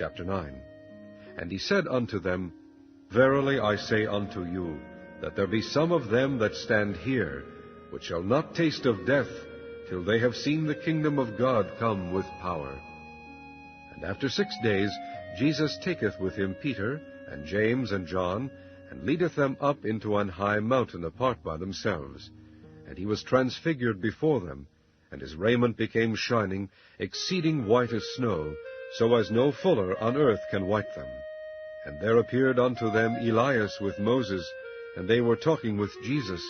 Chapter 9. And he said unto them, Verily I say unto you, that there be some of them that stand here, which shall not taste of death, till they have seen the kingdom of God come with power. And after 6 days Jesus taketh with him Peter, and James, and John, and leadeth them up into an high mountain apart by themselves. And he was transfigured before them, and his raiment became shining, exceeding white as snow, so as no fuller on earth can white them. And there appeared unto them Elias with Moses, and they were talking with Jesus.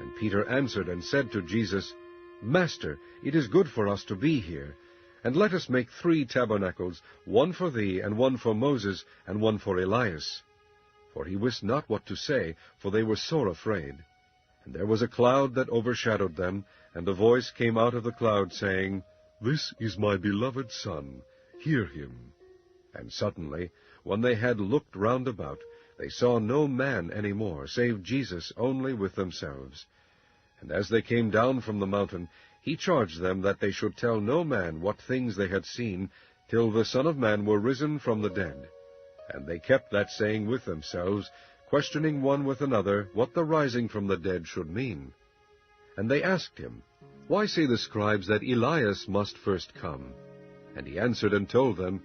And Peter answered and said to Jesus, Master, it is good for us to be here. And let us make 3 tabernacles, one for thee, and one for Moses, and one for Elias. For he wist not what to say, for they were sore afraid. And there was a cloud that overshadowed them, and a voice came out of the cloud, saying, This is my beloved Son, hear him. And suddenly, when they had looked round about, they saw no man any more, save Jesus only with themselves. And as they came down from the mountain, he charged them that they should tell no man what things they had seen, till the Son of Man were risen from the dead. And they kept that saying with themselves, questioning one with another what the rising from the dead should mean. And they asked him, Why say the scribes that Elias must first come? And he answered and told them,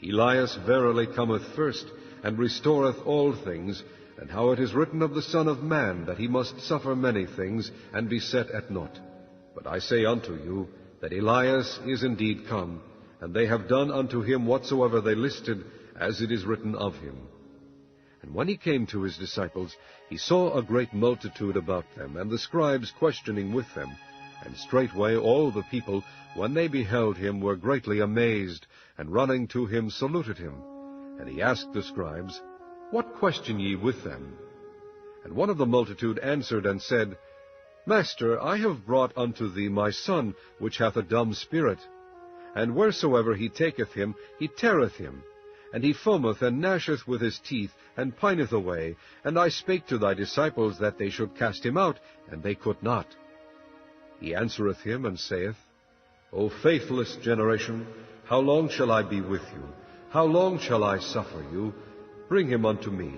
Elias verily cometh first, and restoreth all things, and how it is written of the Son of Man, that he must suffer many things, and be set at naught. But I say unto you, that Elias is indeed come, and they have done unto him whatsoever they listed, as it is written of him. And when he came to his disciples, he saw a great multitude about them, and the scribes questioning with them. And straightway all the people, when they beheld him, were greatly amazed, and running to him saluted him. And he asked the scribes, What question ye with them? And one of the multitude answered and said, Master, I have brought unto thee my son, which hath a dumb spirit. And wheresoever he taketh him, he teareth him. And he foameth and gnasheth with his teeth, and pineth away. And I spake to thy disciples that they should cast him out, and they could not. He answereth him, and saith, O faithless generation, how long shall I be with you? How long shall I suffer you? Bring him unto me.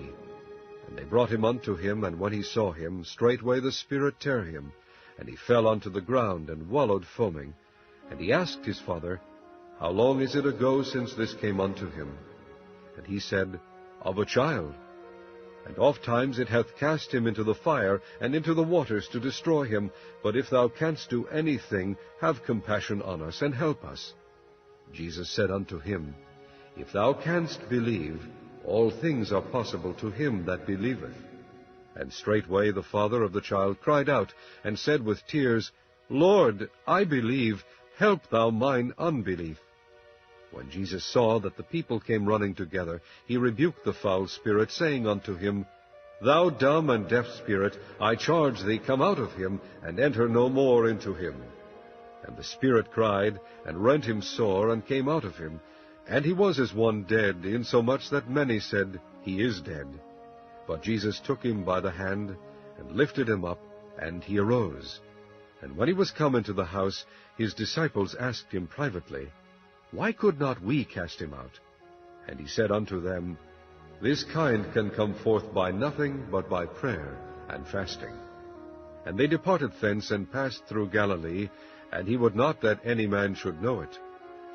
And they brought him unto him, and when he saw him, straightway the spirit tare him, and he fell unto the ground, and wallowed foaming. And he asked his father, How long is it ago since this came unto him? And he said, Of a child. And ofttimes it hath cast him into the fire, and into the waters to destroy him. But if thou canst do anything, have compassion on us, and help us. Jesus said unto him, If thou canst believe, all things are possible to him that believeth. And straightway the father of the child cried out, and said with tears, Lord, I believe, help thou mine unbelief. When Jesus saw that the people came running together, he rebuked the foul spirit, saying unto him, Thou dumb and deaf spirit, I charge thee, come out of him, and enter no more into him. And the spirit cried, and rent him sore, and came out of him. And he was as one dead, insomuch that many said, He is dead. But Jesus took him by the hand, and lifted him up, and he arose. And when he was come into the house, his disciples asked him privately, Why could not we cast him out? And he said unto them, This kind can come forth by nothing but by prayer and fasting. And they departed thence, and passed through Galilee, and he would not that any man should know it.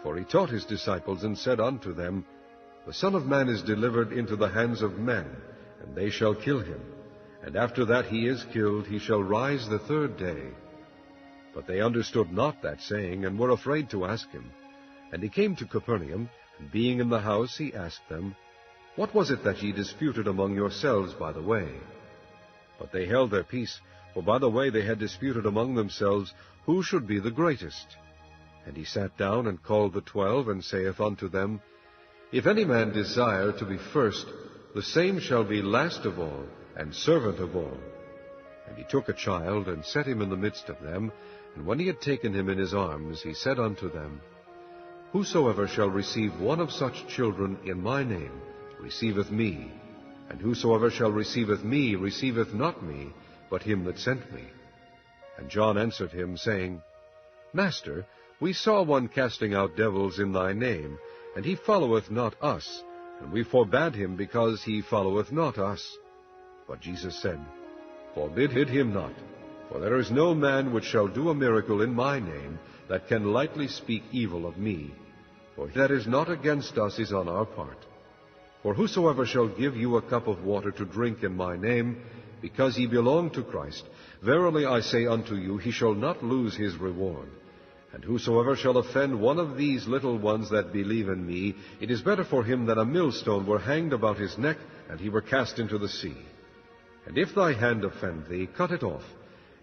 For he taught his disciples, and said unto them, The Son of Man is delivered into the hands of men, and they shall kill him. And after that he is killed, he shall rise the 3rd day. But they understood not that saying, and were afraid to ask him. And he came to Capernaum, and being in the house, he asked them, What was it that ye disputed among yourselves by the way? But they held their peace, for by the way they had disputed among themselves, who should be the greatest. And he sat down, and called the 12, and saith unto them, If any man desire to be first, the same shall be last of all, and servant of all. And he took a child, and set him in the midst of them, and when he had taken him in his arms, he said unto them, Whosoever shall receive one of such children in my name receiveth me, and whosoever shall receiveth me receiveth not me, but him that sent me. And John answered him, saying, Master, we saw one casting out devils in thy name, and he followeth not us, and we forbade him, because he followeth not us. But Jesus said, Forbid him not, for there is no man which shall do a miracle in my name, that can lightly speak evil of me. For he that is not against us is on our part. For whosoever shall give you a cup of water to drink in my name, because ye belong to Christ, verily I say unto you, he shall not lose his reward. And whosoever shall offend one of these little ones that believe in me, it is better for him that a millstone were hanged about his neck, and he were cast into the sea. And if thy hand offend thee, cut it off.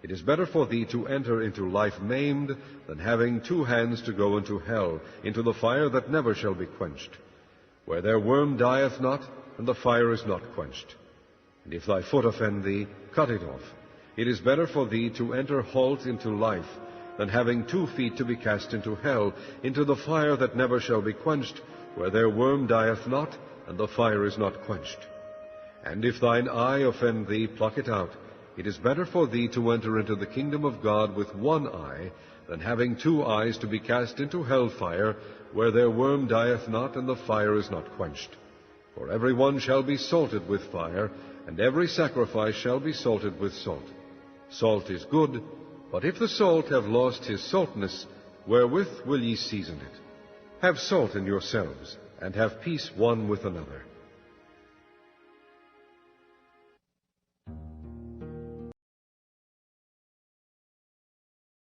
It is better for thee to enter into life maimed, than having 2 hands to go into hell, into the fire that never shall be quenched, where their worm dieth not, and the fire is not quenched. And if thy foot offend thee, cut it off. It is better for thee to enter halt into life, than having 2 feet to be cast into hell, into the fire that never shall be quenched, where their worm dieth not, and the fire is not quenched. And if thine eye offend thee, pluck it out. It is better for thee to enter into the kingdom of God with 1 eye, than having 2 eyes to be cast into hell fire, where their worm dieth not, and the fire is not quenched. For every one shall be salted with fire, and every sacrifice shall be salted with salt. Salt is good, but if the salt have lost his saltness, wherewith will ye season it? Have salt in yourselves, and have peace one with another.